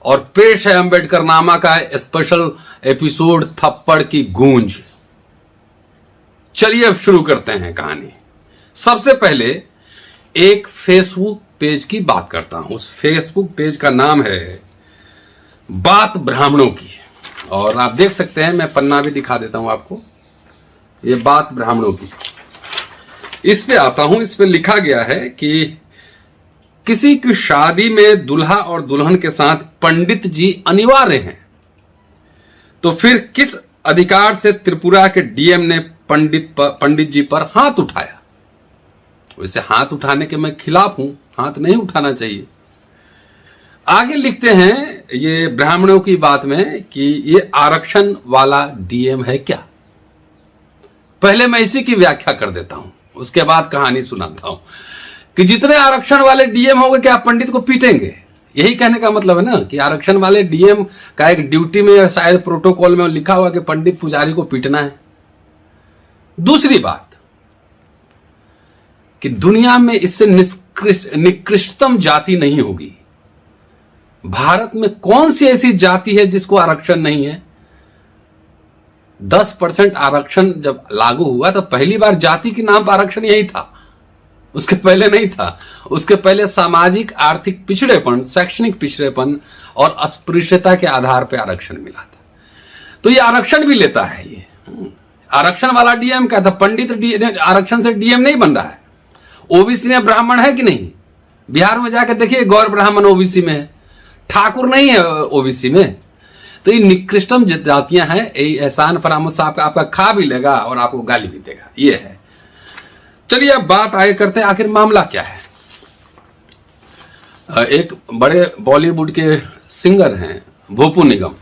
और पेश है अंबेडकर नामा का स्पेशल एपिसोड थप्पड़ की गूंज। चलिए अब शुरू करते हैं कहानी। सबसे पहले एक फेसबुक पेज की बात करता हूं। उस फेसबुक पेज का नाम है बात ब्राह्मणों की, और आप देख सकते हैं, मैं पन्ना भी दिखा देता हूं आपको। ये बात ब्राह्मणों की, इस पे आता हूं। इस पे लिखा गया है कि किसी की शादी में दूल्हा और दुल्हन के साथ पंडित जी अनिवार्य हैं, तो फिर किस अधिकार से त्रिपुरा के डीएम ने पंडित जी पर हाथ उठाया? वैसे हाथ उठाने के मैं खिलाफ हूं, हाथ नहीं उठाना चाहिए। आगे लिखते हैं ये ब्राह्मणों की बात में कि ये आरक्षण वाला डीएम है क्या? पहले मैं इसी की व्याख्या कर देता हूं, उसके बाद कहानी सुनाता हूं कि जितने आरक्षण वाले डीएम होंगे क्या पंडित को पीटेंगे? यही कहने का मतलब है ना कि आरक्षण वाले डीएम का एक ड्यूटी में शायद प्रोटोकॉल में लिखा हुआ कि पंडित पुजारी को पीटना है। दूसरी बात कि दुनिया में इससे निकृष्टतम जाति नहीं होगी। भारत में कौन सी ऐसी जाति है जिसको आरक्षण नहीं है? 10% आरक्षण जब लागू हुआ तो पहली बार जाति के नाम पर आरक्षण यही था, उसके पहले नहीं था। उसके पहले सामाजिक आर्थिक पिछड़ेपन, शैक्षणिक पिछड़ेपन और अस्पृश्यता के आधार पर आरक्षण मिला था। तो ये आरक्षण भी लेता है। ये आरक्षण वाला डीएम क्या था? पंडित आरक्षण से डीएम नहीं बन रहा है। ओबीसी में ब्राह्मण है कि नहीं? बिहार में जाकर देखिए, गौर ब्राह्मण ओबीसी में है, ठाकुर नहीं है ओबीसी में। तो ये निकृष्टम जातियां हैं। एहसान फरामोश साहब आपका खा भी लेगा और आपको गाली भी देगा, ये है। चलिए अब बात आगे करते हैं, आखिर मामला क्या है। एक बड़े बॉलीवुड के सिंगर हैं भोपू निगम।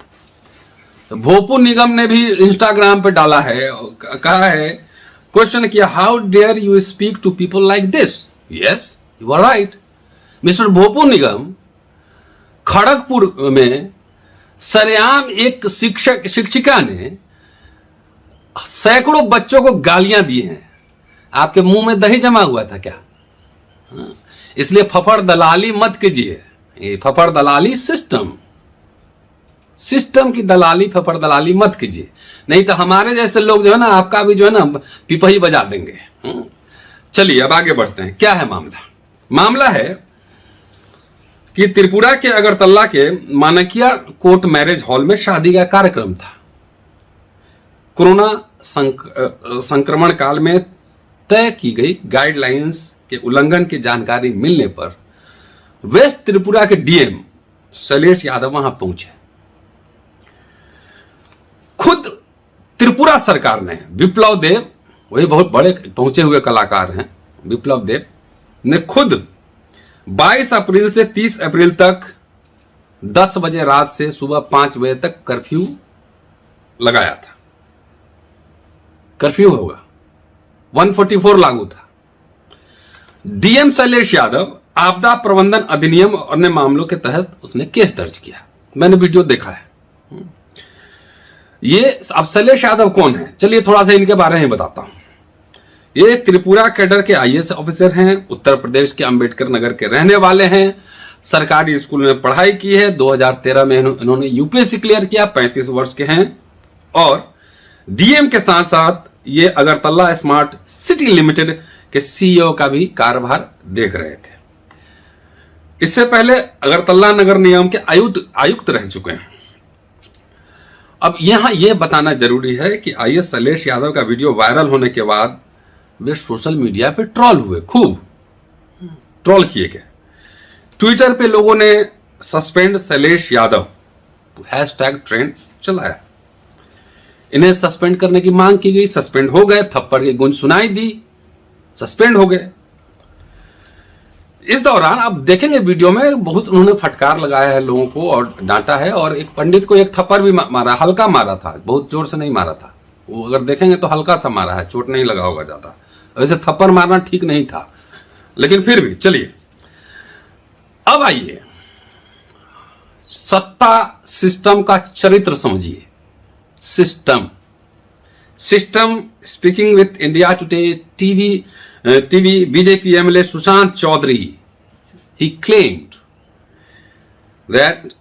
तो भोपू निगम ने भी इंस्टाग्राम पे डाला है, कहा है, क्वेश्चन किया, how dare you speak to people like this? Yes, you are right. Mister Bhopu Nigam, Kharagpur में सरेआम एक शिक्षिका ने सैकड़ों बच्चों को गालियां दी हैं। आपके मुंह में दही जमा हुआ था क्या? इसलिए फफड़ दलाली मत कीजिए। ये फफड़ दलाली सिस्टम की दलाली, फफड़ दलाली मत कीजिए, नहीं तो हमारे जैसे लोग जो है ना, आपका भी जो है ना पिपही बजा देंगे। चलिए अब आगे बढ़ते हैं। क्या है मामला है कि त्रिपुरा के अगरतला के मानकिया कोर्ट मैरिज हॉल में शादी का कार्यक्रम था। कोरोना संक्रमण काल में तय की गई गाइडलाइंस के उल्लंघन की जानकारी मिलने पर वेस्ट त्रिपुरा के डीएम शैलेश यादव वहां पहुंचे। खुद त्रिपुरा सरकार ने, विप्लव देव, वही बहुत बड़े पहुंचे हुए कलाकार हैं, विप्लव देव ने खुद 22 अप्रैल से 30 अप्रैल तक 10 बजे रात से सुबह 5 बजे तक कर्फ्यू लगाया था। कर्फ्यू होगा, 144 लागू था। डीएम शैलेश यादव आपदा प्रबंधन अधिनियम और अन्य मामलों के तहत उसने केस दर्ज किया। मैंने वीडियो देखा है। ये अब शैलेश यादव कौन है? चलिए थोड़ा सा इनके बारे में बताता हूं। ये त्रिपुरा कैडर के आईएएस ऑफिसर हैं, उत्तर प्रदेश के अंबेडकर नगर के रहने वाले हैं, सरकारी स्कूल में पढ़ाई की है। 2013 में इन्होंने यूपीएससी क्लियर किया, 35 वर्ष के हैं और डीएम के साथ साथ ये अगरतला स्मार्ट सिटी लिमिटेड के सीईओ का भी कार्यभार देख रहे थे। इससे पहले अगरतला नगर निगम के आयुक्त रह चुके हैं। अब यहां यह बताना जरूरी है कि आईएएस शैलेश यादव का वीडियो वायरल होने के बाद वे सोशल मीडिया पे ट्रोल हुए, खूब ट्रोल किए गए। ट्विटर पे लोगों ने suspend Shailesh Yadav hashtag trend चलाया। इन्हें सस्पेंड करने की मांग की गई, सस्पेंड हो गए, थप्पड़ की गूंज सुनाई दी, सस्पेंड हो गए। इस दौरान आप देखेंगे वीडियो में बहुत उन्होंने फटकार लगाया है लोगों को और डांटा है, और एक पंडित को एक थप्पड़ भी मारा, हल्का मारा था, बहुत जोर से नहीं मारा था। वो अगर देखेंगे तो हल्का सा मारा है, चोट नहीं लगा होगा ज्यादा। वैसे थप्पड़ मारना ठीक नहीं था, लेकिन फिर भी चलिए अब आइए सत्ता सिस्टम का चरित्र समझिए। System speaking with India Today TV BJP MLA Sushant Chaudhary, he claimed that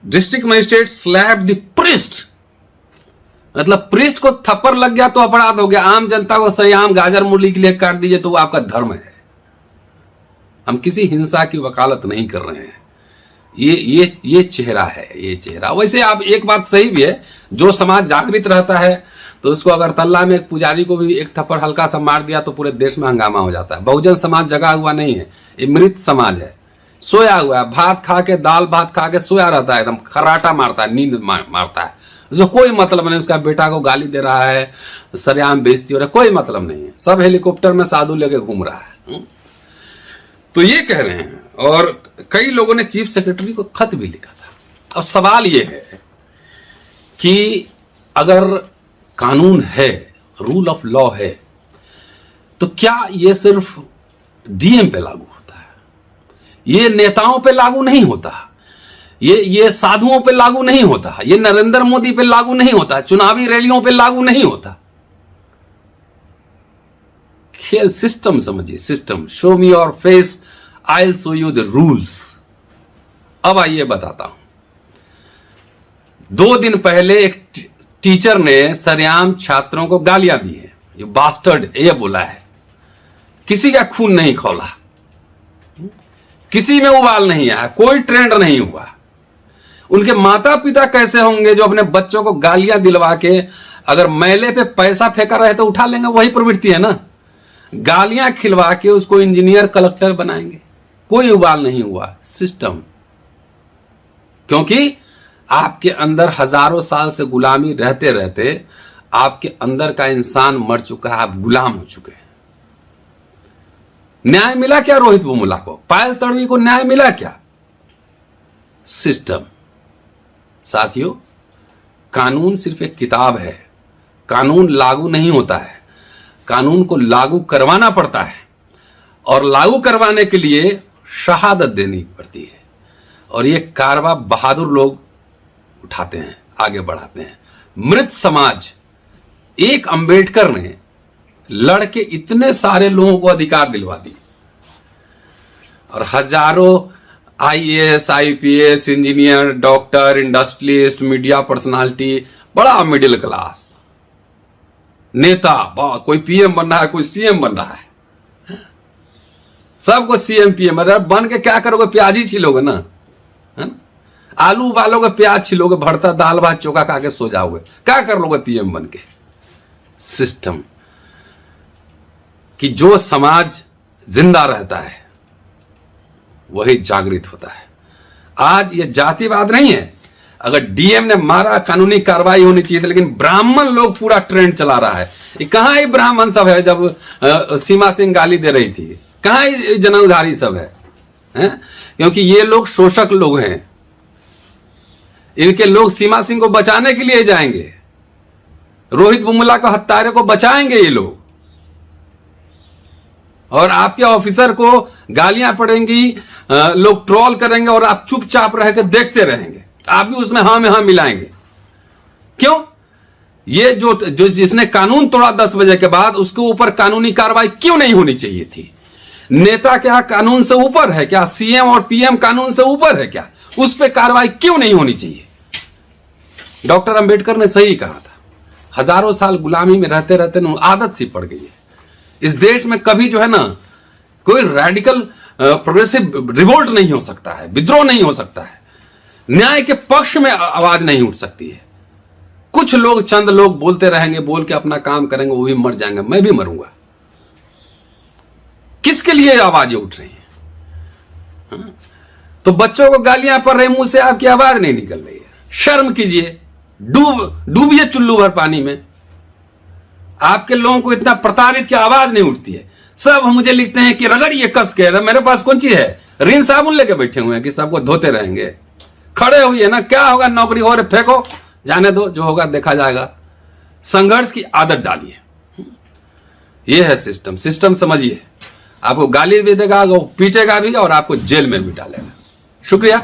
district magistrate slap the priest, मतलब प्रिस्ट को थप्पड़ लग गया तो अपराध हो गया, आम जनता को सयाम गाजर मूली के लिए काट दीजिए तो वो आपका धर्म है। हम किसी हिंसा की वकालत नहीं कर रहे हैं। ये चेहरा है, ये चेहरा। वैसे आप एक बात सही भी है, जो समाज जागृत रहता है तो उसको अगर तल्ला में एक पुजारी को भी एक थप्पड़ हल्का सा मार दिया तो पूरे देश में हंगामा हो जाता है। बहुजन समाज जगा हुआ नहीं है, ये मृत समाज है, सोया हुआ है, भात खा के दाल भात खा के सोया रहता है, एकदम खर्राटा मारता है, नींद मारता है, उसको कोई मतलब नहीं। उसका बेटा को गाली दे रहा है, सरेआम बेइज्जती हो रहा है, कोई मतलब नहीं है। सब हेलीकॉप्टर में साधु लेके घूम रहा है। तो ये कह रहे हैं, और कई लोगों ने चीफ सेक्रेटरी को खत भी लिखा था। अब सवाल ये है कि अगर कानून है, रूल ऑफ लॉ है, तो क्या ये सिर्फ डीएम पे लागू होता है? ये नेताओं पे लागू नहीं होता, ये साधुओं पे लागू नहीं होता, ये नरेंद्र मोदी पे लागू नहीं होता, चुनावी रैलियों पे लागू नहीं होता। खेल सिस्टम समझिए, system. Show me your face, I will show you the rules. अब आइए बताता हूं। 2 दिन पहले एक टीचर ने सरेआम छात्रों को गालियां दी है, ये बास्टर्ड, ये बोला है। किसी का खून नहीं खौला, किसी में उबाल नहीं आया, कोई ट्रेंड नहीं हुआ। उनके माता पिता कैसे होंगे जो अपने बच्चों को गालियां दिलवा के, अगर मैले पे पैसा फेंका रहे तो उठा लेंगे, वही प्रवृत्ति है ना। गालियां खिलवा के उसको इंजीनियर कलेक्टर बनाएंगे, कोई उबाल नहीं हुआ। सिस्टम, क्योंकि आपके अंदर हजारों साल से गुलामी रहते रहते आपके अंदर का इंसान मर चुका है, आप गुलाम हो चुके हैं। न्याय मिला क्या रोहित वेमुला को? पायल तड़वी को न्याय मिला क्या? सिस्टम। साथियों, कानून सिर्फ एक किताब है, कानून लागू नहीं होता है, कानून को लागू करवाना पड़ता है, और लागू करवाने के लिए शहादत देनी पड़ती है। और ये कारवा बहादुर लोग उठाते हैं, आगे बढ़ाते हैं। मृत समाज, एक अंबेडकर ने लड़के इतने सारे लोगों को अधिकार दिलवा दी, और हजारों IAS, IPS, engineer, doctor, industrialist, media personality, बड़ा मिडिल क्लास नेता, कोई पीएम बन रहा है, कोई सीएम बन रहा है, सबको सीएम पीएम। अरे बन के क्या करोगे? प्याज ही छिलोगे ना, है ना? आलू उबालोगे, प्याज छिलोगे, भरता दाल भात चोखा खा के सो जाओगे, क्या कर लोगे पीएम बन के? सिस्टम कि जो समाज जिंदा रहता है वही जागृत होता है। आज ये जातिवाद नहीं है। अगर डीएम ने मारा, कानूनी कार्रवाई होनी चाहिए थी, लेकिन ब्राह्मण लोग पूरा ट्रेंड चला रहा है। ये कहां ही ब्राह्मण सब है? जब सीमा सिंह गाली दे रही थी, कहां ही जनाधारी सब है? क्योंकि ये लोग शोषक लोग हैं। इनके लोग सीमा सिंह को बचाने के लिए जाएंगे, रोहित वेमुला को, हत्यारे को बचाएंगे ये लोग, और आपके ऑफिसर को गालियां पड़ेंगी, लोग ट्रोल करेंगे, और आप चुपचाप रह के देखते रहेंगे। आप भी उसमें हाँ में हाँ मिलाएंगे। क्यों? ये जो जिसने कानून तोड़ा 10 बजे के बाद, उसके ऊपर कानूनी कार्रवाई क्यों नहीं होनी चाहिए थी? नेता क्या कानून से ऊपर है क्या? सीएम और पीएम कानून से ऊपर है क्या? उस पर कार्रवाई क्यों नहीं होनी चाहिए? डॉक्टर अंबेडकर ने सही कहा था, हजारों साल गुलामी में रहते रहते ना आदत सी पड़ गई है। इस देश में कभी जो है ना कोई रैडिकल प्रोग्रेसिव रिवोल्ट नहीं हो सकता है, विद्रोह नहीं हो सकता है, न्याय के पक्ष में आवाज नहीं उठ सकती है। कुछ लोग, चंद लोग बोलते रहेंगे, बोल के अपना काम करेंगे, वो भी मर जाएंगे, मैं भी मरूंगा। किसके लिए आवाजें उठ रही हैं? तो बच्चों को गालियां पड़ रही, मुंह से आपकी आवाज नहीं निकल रही है। शर्म कीजिए, डूबिए चुल्लू भर पानी में। आपके लोगों को इतना प्रताड़ित की आवाज नहीं उठती है। सब मुझे लिखते हैं कि रगड़िए कस के, मेरे पास कौन चीज है? रिन साबुन लेके बैठे हुए हैं कि सबको धोते रहेंगे। खड़े हुए ना, क्या होगा? नौकरी हो रहे, फेंको, जाने दो, जो होगा देखा जाएगा। संघर्ष की आदत डालिए। यह है सिस्टम। सिस्टम समझिए, आपको गाली भी देगा, पीटेगा भी, और आपको जेल में भी डालेगा। शुक्रिया।